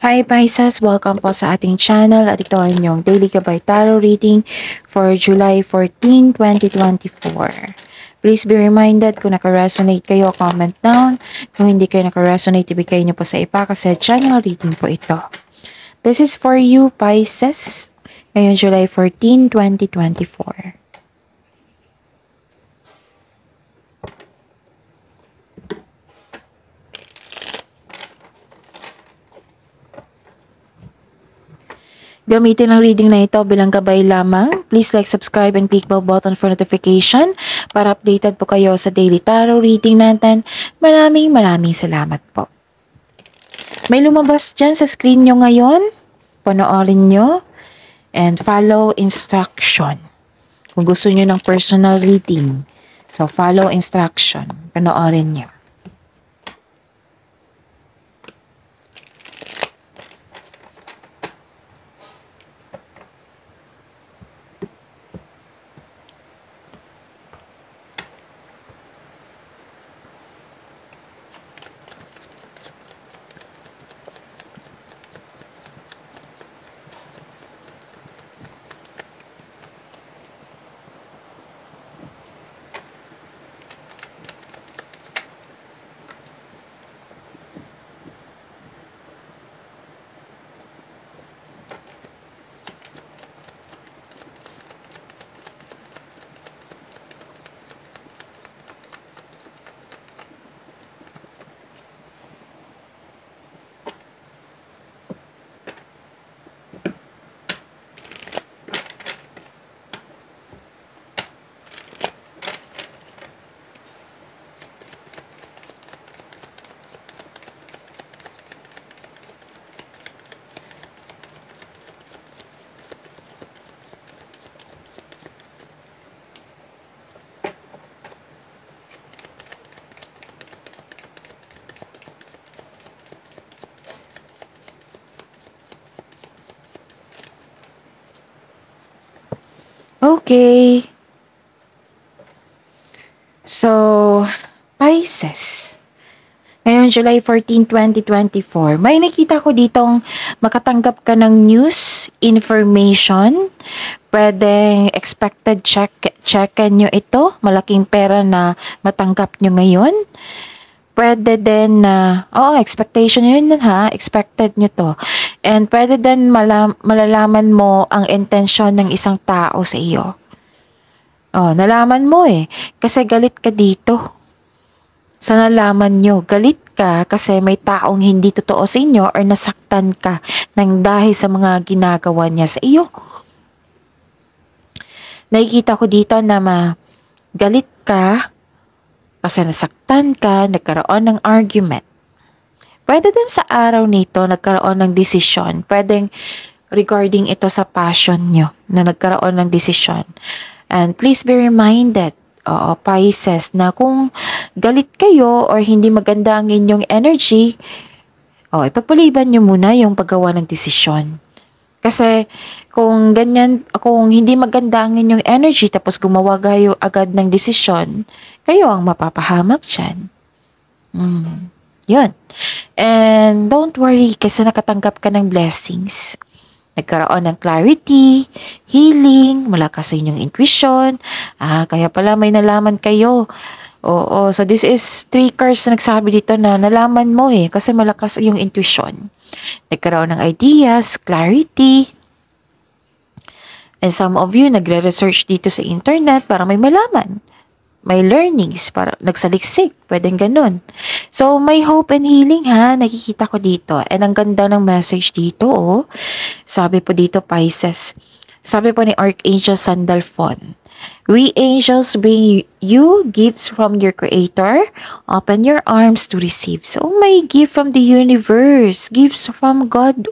Hi Pisces! Welcome po sa ating channel at ito ay inyong Daily Gabay Tarot Reading for July 14, 2024. Please be reminded kung naka-resonate kayo, comment down. Kung hindi kayo naka-resonate, ibigay niyo po sa iba kasi channel reading po ito. This is for you Pisces ngayon July 14, 2024. Gamitin ang reading na ito bilang gabay lamang. Please like, subscribe, and click bell button for notification para updated po kayo sa daily tarot reading natin. Maraming salamat po. May lumabas dyan sa screen nyo ngayon. Panoorin nyo and follow instruction. Kung gusto nyo ng personal reading, so follow instruction. Panoorin nyo. Okay. So, Pisces. Ngayon, July 14, 2024, may nakita ko ditong makatanggap ka ng news, information, pwedeng expected check-in nyo ito, malaking pera na matanggap nyo ngayon. Pwede din na, expectation nyo yun ha, expected nyo to. And pwede din malalaman mo ang intensyon ng isang tao sa iyo. Nalaman mo kasi galit ka dito. Sa nalaman nyo, galit ka kasi may taong hindi totoo sa inyo or nasaktan ka ng dahil sa mga ginagawa niya sa iyo. Nakikita ko dito na galit ka kasi nasaktan ka, nagkaroon ng argument. Pwede din sa araw nito nagkaroon ng desisyon. Pwedeng regarding ito sa passion nyo na nagkaroon ng desisyon. And please be reminded, Pisces, na kung galit kayo or hindi maganda ang inyong energy, ipagpaliban nyo muna yung paggawa ng desisyon. Kasi kung hindi maganda ang inyong energy tapos gumawa kayo agad ng desisyon, kayo ang mapapahamak dyan. Yun. And don't worry kasi nakatanggap ka ng blessings. Nagkaroon ng clarity, healing, malakas sa inyong intuition. Kaya pala may nalaman kayo. So this is 3 cards na nagsabi dito na nalaman mo kasi malakas yung intuition. Nagkaroon ng ideas, clarity. And some of you nagre-research dito sa internet para may malaman. May learnings, para nagsaliksik, pwedeng ganun. So, may hope and healing nakikita ko dito. And ang ganda ng message dito, Sabi po dito, Pisces. Sabi po ni Archangel Sandalphon, "We angels bring you gifts from your Creator. Open your arms to receive." So, may gift from the universe. Gifts from God,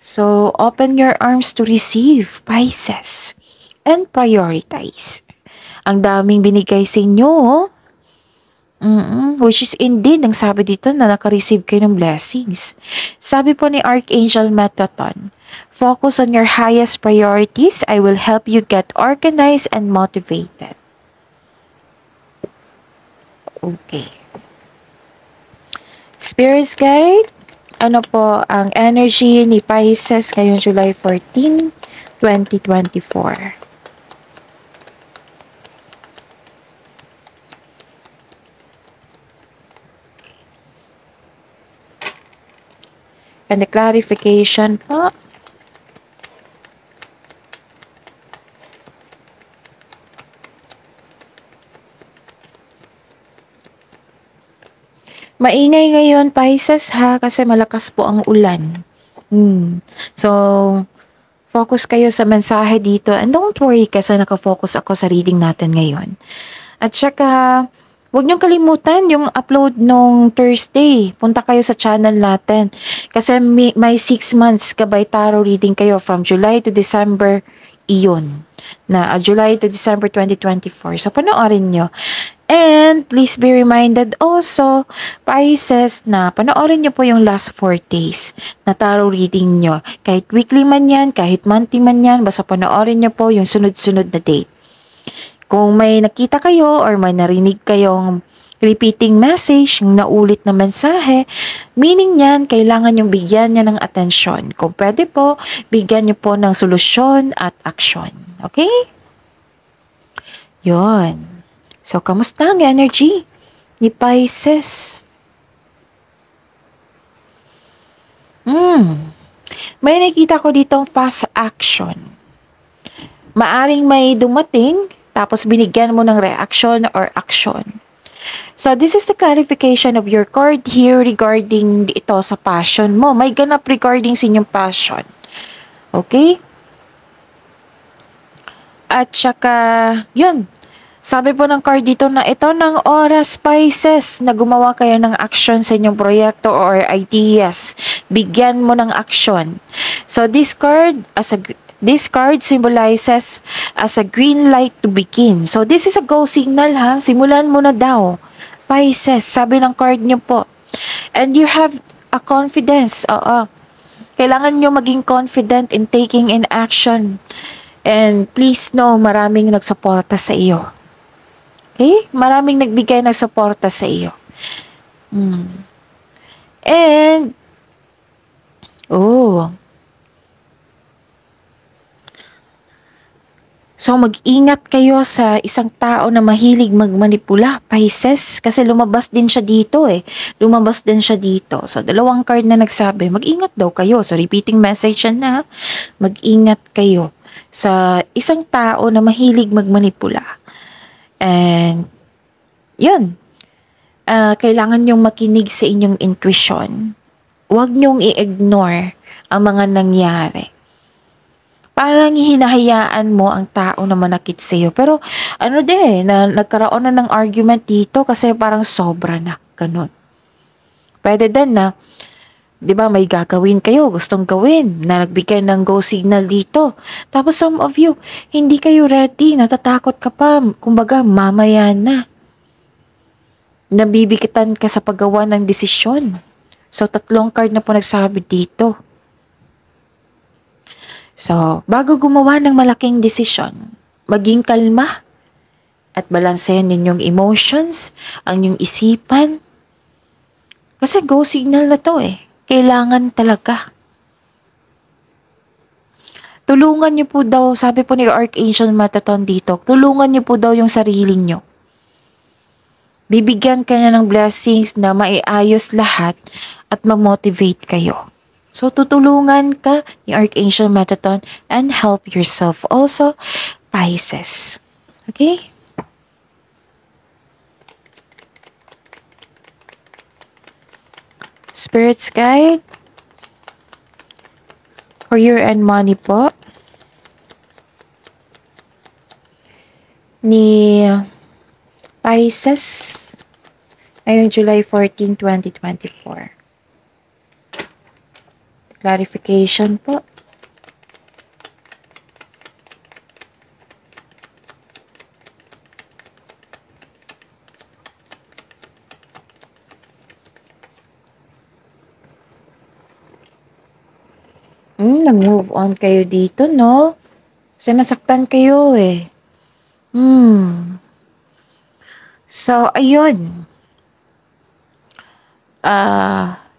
So, open your arms to receive, Pisces. And prioritize. Ang daming binigay sa inyo, which is indeed, ang sabi dito na naka-receive kayo ng blessings. Sabi po ni Archangel Metatron, "Focus on your highest priorities. I will help you get organized and motivated." Okay. Spirits guide, ano po ang energy ni Pisces ngayong July 14, 2024. And the clarification po. Maingay ngayon, Pisces ha, kasi malakas po ang ulan. So, focus kayo sa mensahe dito and don't worry kasi nakafocus ako sa reading natin ngayon. At saka, huwag niyong kalimutan yung upload nung Thursday. Punta kayo sa channel natin. Kasi may 6 months gabay tarot reading kayo from July to December iyon. Na July to December 2024. So, panoorin nyo. And please be reminded also, Pisces, na panoorin nyo po yung last 4 days na tarot reading nyo. Kahit weekly man yan, kahit monthly man yan, basta panoorin nyo po yung sunod-sunod na date. Kung may nakita kayo or may narinig kayong repeating message, yung naulit na mensahe, meaning yan, kailangan yung bigyan niya ng atensyon. Kung pwede po, bigyan niyo po ng solusyon at aksyon. Okay? Yon. So, kamusta ang energy ni Pisces? May nakita ko ditong fast action. Maaring may dumating, tapos binigyan mo ng reaction or action. So, this is the clarification of your card here regarding ito sa passion mo. May ganap regarding sa inyong passion. Okay? At saka, yun. Sabi po ng card dito na ito ng oras, Pisces, na gumawa kayo ng action sa inyong proyekto or ideas. Bigyan mo ng action. So, this card symbolizes as a green light to begin. So, this is a go signal ha. Simulan mo na daw. Pisces, sabi ng card niyo po. And you have a confidence. Kailangan nyo maging confident in taking in action. And please know, maraming nagsuporta sa iyo. Okay? Maraming nagbigay ng suporta sa iyo. And, so, mag-ingat kayo sa isang tao na mahilig magmanipula, Pisces, kasi lumabas din siya dito eh. Lumabas din siya dito. So, dalawang card na nagsabi, mag-ingat daw kayo. So, repeating message yan na, mag-ingat kayo sa isang tao na mahilig magmanipula. And, yun. Kailangan nyong makinig sa inyong intuition. Huwag nyong i-ignore ang mga nangyari. Parang hinahayaan mo ang tao na manakit sa iyo. Pero na nagkaroon na ng argument dito kasi parang sobra na. Ganun. Pwede din na, di ba may gagawin kayo, gustong gawin, na nagbigay ng go signal dito. Tapos some of you, hindi kayo ready, natatakot ka pa, kumbaga mamaya na. Nabibikitan ka sa paggawa ng desisyon. So 3 card na po nagsabi dito. So, bago gumawa ng malaking desisyon, maging kalma at balansehin ninyong emotions, ang inyong isipan. Kasi go signal na to eh. Kailangan talaga. Tulungan niyo po daw, sabi po ni Archangel Metatron dito, tulungan niyo po daw yung sarili niyo. Bibigyan kanya ng blessings na maiayos lahat at mag-motivate kayo. So, tutulungan ka ni Archangel Metatron and help yourself also, Pisces. Okay? Spirit's Guide. Career and money po. Ni Pisces. Ayong July 14, 2024. Clarification po. Nag-move on kayo dito, no? Kasi nasaktan kayo eh. So, ayun.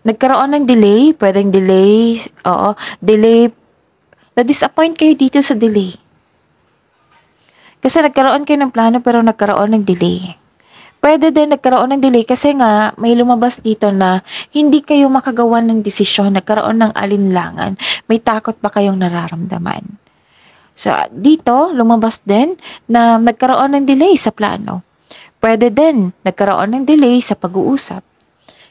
Nagkaroon ng delay, pwedeng delay, oo, delay, na-disappoint kayo dito sa delay. Kasi nagkaroon kayo ng plano pero nagkaroon ng delay. Pwede din nagkaroon ng delay kasi nga may lumabas dito na hindi kayo makagawa ng desisyon, nagkaroon ng alinlangan, may takot pa kayong nararamdaman. So, dito, lumabas din na nagkaroon ng delay sa plano. Pwede din nagkaroon ng delay sa pag-uusap.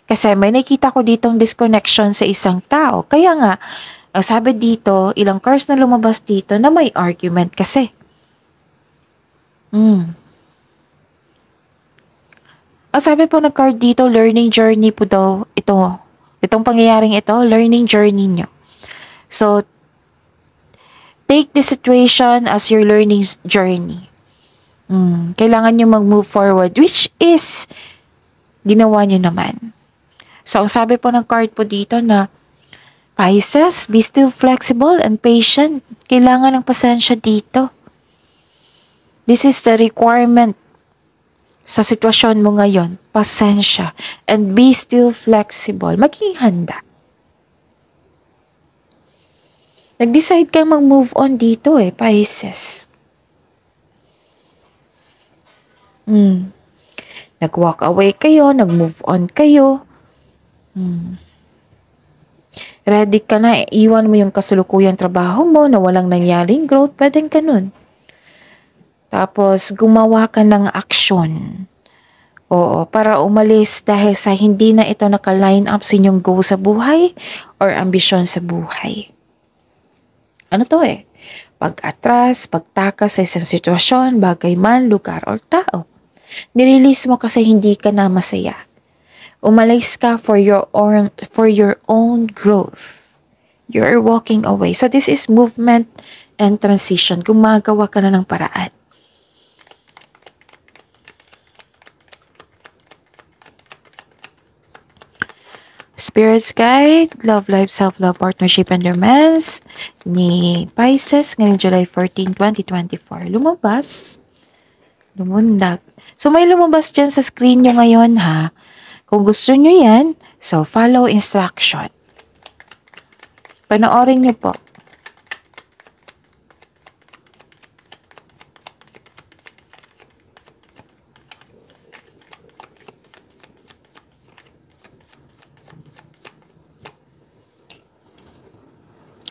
Kasi may nakita ko ditong disconnection sa isang tao. Kaya nga, ang sabi dito, ilang cards na lumabas dito na may argument kasi. Ang sabi po ng card dito, learning journey po daw ito. Itong pangyayaring ito, learning journey nyo. So, take the situation as your learning journey. Kailangan nyo mag-move forward, which is, ginawa nyo naman. So, ang sabi po ng card po dito na, Pisces, be still flexible and patient. Kailangan ng pasensya dito. This is the requirement sa sitwasyon mo ngayon. Pasensya. And be still flexible. Maging handa. Nag-decide kang mag-move on dito Pisces. Nag-walk away kayo, nag-move on kayo. Ready ka na, iwan mo yung kasulukuyang trabaho mo na walang nangyaring growth, pwedeng ganun. Tapos, gumawa ka ng aksyon. Oo, para umalis dahil sa hindi na ito naka-line up sa inyong goal sa buhay or ambisyon sa buhay. Ano to pag-atras, pagtakas sa isang sitwasyon, bagay man, lugar, or tao. Nirelease mo kasi hindi ka na masaya. Umalis ka for your own growth. You're walking away. So this is movement and transition. Gumagawa ka na ng paraan. Spirit's Guide, Love Life, Self-Love, Partnership, and Romance ni Pisces ngayong July 14, 2024. Lumabas. Lumundag. So may lumabas dyan sa screen nyo ngayon Kung gusto nyo yan, so follow instruction. Panoorin nyo po.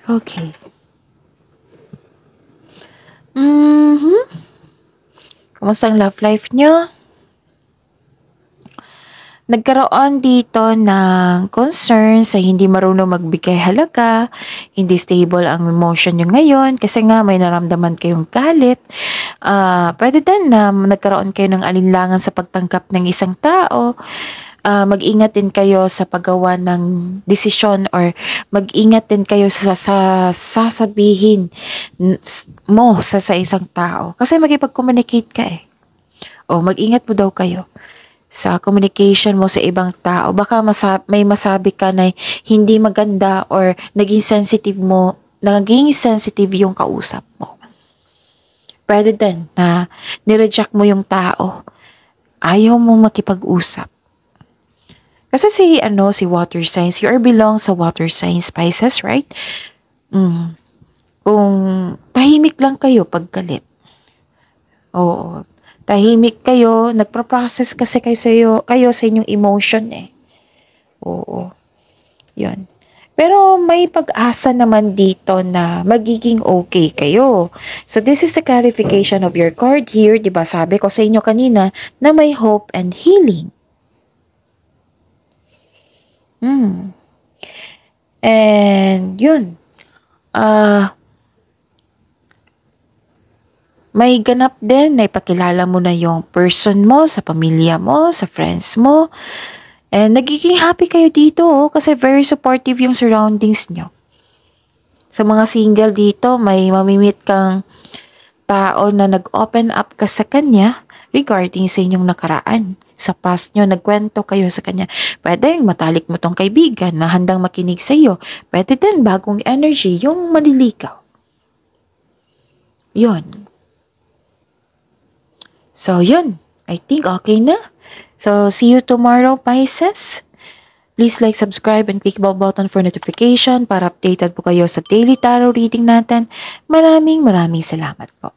Okay. Kumusta ang love life nyo? Nagkaroon dito ng concern sa hindi marunong magbigay halaga, hindi stable ang emotion nyo ngayon kasi nga may naramdaman kayong galit. Pwede din na nagkaroon kayo ng alinlangan sa pagtanggap ng isang tao. Mag-ingat din kayo sa paggawa ng desisyon or mag-ingat din kayo sa sasabihin mo sa isang tao. Kasi makipag-communicate ka O mag-ingat po daw kayo sa communication mo sa ibang tao. Baka may masabi ka na hindi maganda or naging sensitive yung kausap mo. Pwede din na nireject mo yung tao. Ayaw mo makipag-usap. Kasi si water signs, you belong sa water signs, Pisces, right? Kung tahimik lang kayo pag galit. Oo. Tahimik kayo, nagpa-process kasi kayo sa inyong emotion Oo. Yun. Pero may pag-asa naman dito na magiging okay kayo. So this is the clarification of your card here. Diba sabi ko sa inyo kanina na may hope and healing. And yun. May ganap din na ipakilala mo na yung person mo, sa pamilya mo, sa friends mo. And nagiging happy kayo dito kasi very supportive yung surroundings nyo. Sa mga single dito, may mamimit kang tao na nag-open up ka sa kanya regarding sa inyong nakaraan. Sa past nyo, nagkwento kayo sa kanya. Pwede matalik mo tong kaibigan na handang makinig sa iyo. Pwede din bagong energy, yung malilikaw. Yun. So, yun. I think okay na. So, see you tomorrow, Pisces. Please like, subscribe, and click bell button for notification para updated po kayo sa daily tarot reading natin. Maraming salamat po.